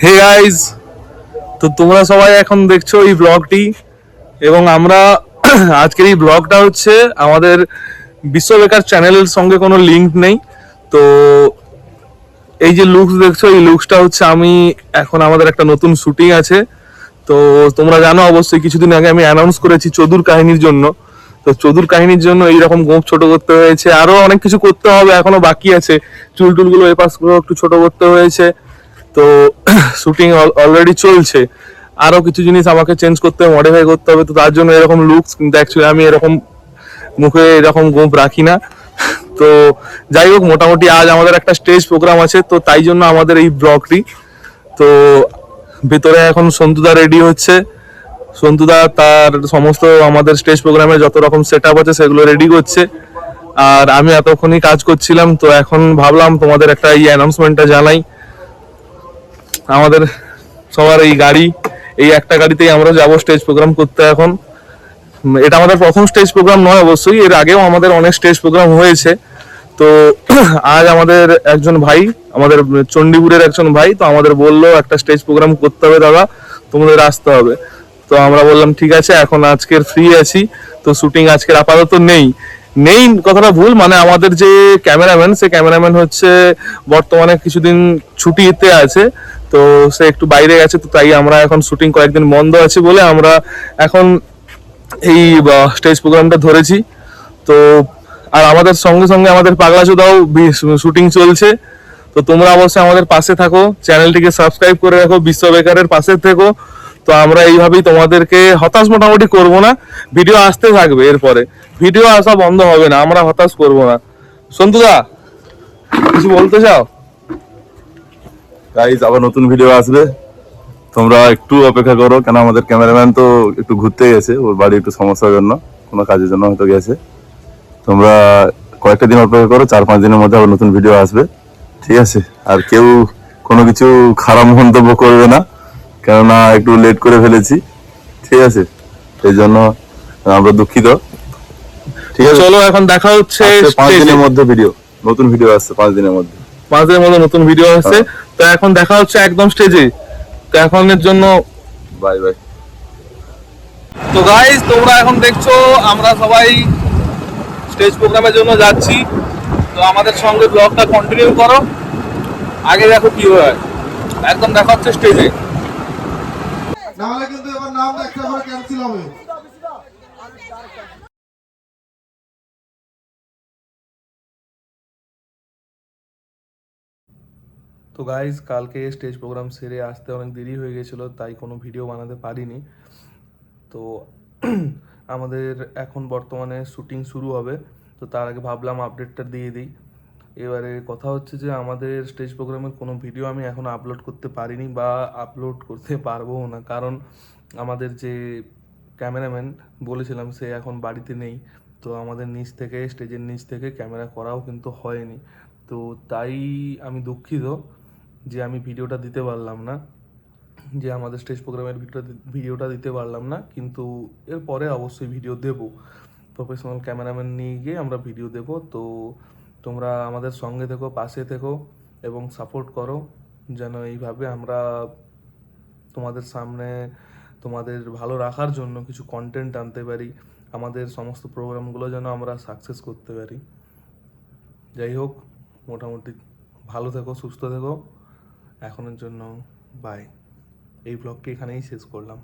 Hey guys, তো তোমরা সবাই এখন দেখছো এই ব্লগটি এবং আমরা আজকের এই ব্লগটা হচ্ছে আমাদের বিশ্ব বেকার চ্যানেলের সঙ্গে কোনো লিঙ্ক নেই। তো এই যে লুকস দেখছো, এই লুকসটা হচ্ছে আমি এখন আমাদের একটা নতুন শুটিং আছে। তো তোমরা জানো অবশ্যই কিছুদিন আগে আমি অ্যানাউন্স করেছি চোদুর কাহিনীর জন্য। তো চোদুর কাহিনীর জন্য এইরকম গোঁফ ছোট করতে হয়েছে, আরো অনেক কিছু করতে হবে, এখনো বাকি আছে। চুল টুলগুলো এপাশ গুলো একটু ছোট করতে হয়েছে। তো শুটিং অলরেডি চলছে, আরো কিছু জিনিস আমাকে চেঞ্জ করতে হবে, মডিফাই করতে হবে। তো তার জন্য এরকম লুকস, কিন্তু অ্যাকচুয়ালি আমি এরকম মুখে এরকম গোঁফ রাখি না। তো যাই হোক, মোটামুটি আজ আমাদের একটা স্টেজ প্রোগ্রাম আছে, তো তাই জন্য আমাদের এই ব্লগটি। তো ভেতরে এখন সন্তুদা রেডি হচ্ছে। সন্তুদা তার সমস্ত আমাদের স্টেজ প্রোগ্রামে যত রকম সেট আপ আছে সেগুলো রেডি করছে, আর আমি এতক্ষণই কাজ করছিলাম। তো এখন ভাবলাম তোমাদের একটা এই অ্যানাউন্সমেন্টটা জানাই। আমাদের সবার এই গাড়ি, এই একটা গাড়িতেই আমরা যাবো স্টেজ প্রোগ্রাম করতে। এখন এটা আমাদের প্রথম স্টেজ প্রোগ্রাম নয় অবশ্যই, এর আগেও আমাদের অনেক স্টেজ প্রোগ্রাম হয়েছে। তো আজ আমাদের একজন ভাই, আমাদের চণ্ডীপুরের একজন ভাই, তো আমাদের বললো একটা স্টেজ প্রোগ্রাম করতে হবে দাদা, তোমাদের আসতে হবে। তো আমরা বললাম ঠিক আছে, এখন আজকের ফ্রি আছি। তো শুটিং আজকের আপাতত নেই। নেই কথাটা ভুল, মানে আমাদের যে ক্যামেরাম্যান, সে ক্যামেরাম্যান হচ্ছে বর্তমানে কিছুদিন ছুটিতে আছে। তো সে একটু বাইরে গেছে, তো তাই আমরা এখন শুটিং কয়েকদিন বন্ধ আছে বলে আমরা এখন এই স্টেজ প্রোগ্রামটা ধরেছি। তো আর আমাদের সঙ্গে সঙ্গে আমাদের পাগলা চোদাও শুটিং চলছে। তো তোমরা অবশ্যই আমাদের পাশে থাকো, চ্যানেলটিকে সাবস্ক্রাইব করে রাখো, বিশ্ব বেকারের পাশে থেকো। তো আমরা এইভাবেই তোমাদেরকে হতাশ মোটামুটি করব না, ভিডিও আসতে থাকবে, এরপরে ভিডিও আসা বন্ধ হবে না, আমরা হতাশ করব না। সন্তুদা, কিছু বলতে চাও? গাইস, আবার নতুন ভিডিও আসবে, তোমরা একটু অপেক্ষা করো। কেন আমাদের ক্যামেরাম্যান তো একটু ঘুরতে গেছে, ওর বাড়ি একটু সমস্যার জন্য, কোনো কাজের জন্য হয়তো গেছে। তোমরা কয়েকটা দিন অপেক্ষা করো, 4-5 দিনের মধ্যে আবার নতুন ভিডিও আসবে, ঠিক আছে? আর কেউ কোনো কিছু খারাপ মন্তব্য করবে না, কেননা একটু লেট করে ফেলেছি, ঠিক আছে? এই জন্য আমরা দুঃখিত, ঠিক আছে? চলো এখন দেখা হচ্ছে 5 স্টেজে। দিনের মধ্যে ভিডিও, নতুন ভিডিও আসছে 5 দিনের মধ্যে। 5 দিনের মধ্যে নতুন ভিডিও আসছে। তো এখন দেখা হচ্ছে একদম স্টেজে। তো এখনের জন্য বাই বাই। তো গাইস, তোমরা এখন দেখছো আমরা সবাই স্টেজ প্রোগ্রামের জন্য যাচ্ছি। তো আমাদের সঙ্গে ব্লগটা কন্টিনিউ করো, আগে দেখো কি হয়। একদম দেখা হচ্ছে স্টেজে। নাহলে কিন্তু এবার নাম একটা করে ক্যান্সেল হবে। তো গাইজ, কালকে স্টেজ প্রোগ্রাম সেরে আসতে অনেক দেরি হয়ে গেছিলো, তাই কোনো ভিডিও বানাতে পারিনি। তো আমাদের এখন বর্তমানে শুটিং শুরু হবে। তো তার আগে ভাবলাম আপডেটটা দিয়ে দিই। এবারে কথা হচ্ছে যে আমাদের স্টেজ প্রোগ্রামের কোনো ভিডিও আমি এখন আপলোড করতে পারিনি বা আপলোড করতে পারবোও না, কারণ আমাদের যে ক্যামেরাম্যান বলেছিলাম সে এখন বাড়িতে নেই। তো আমাদের নিচ থেকে, স্টেজের নিচ থেকে ক্যামেরা করাও কিন্তু হয়নি। তো তাই আমি দুঃখিত যে আমি ভিডিওটা দিতে পারলাম না, যে আমাদের স্টেজ প্রোগ্রামের ভিডিওটা দিতে পারলাম না। কিন্তু এরপরে অবশ্যই ভিডিও দেব, প্রফেশনাল ক্যামেরাম্যান নিয়ে গিয়ে আমরা ভিডিও দেব। তো তোমরা আমাদের সঙ্গে থেকো, পাশে থেকো এবং সাপোর্ট করো, যেন এইভাবে আমরা তোমাদের সামনে তোমাদের ভালো রাখার জন্য কিছু কন্টেন্ট আনতে পারি, আমাদের সমস্ত প্রোগ্রামগুলো যেন আমরা সাকসেস করতে পারি। যাই হোক, মোটামুটি ভালো থেকো, সুস্থ থেকো। এখনের জন্য বাই। এই ব্লগটি এখানেই শেষ করলাম।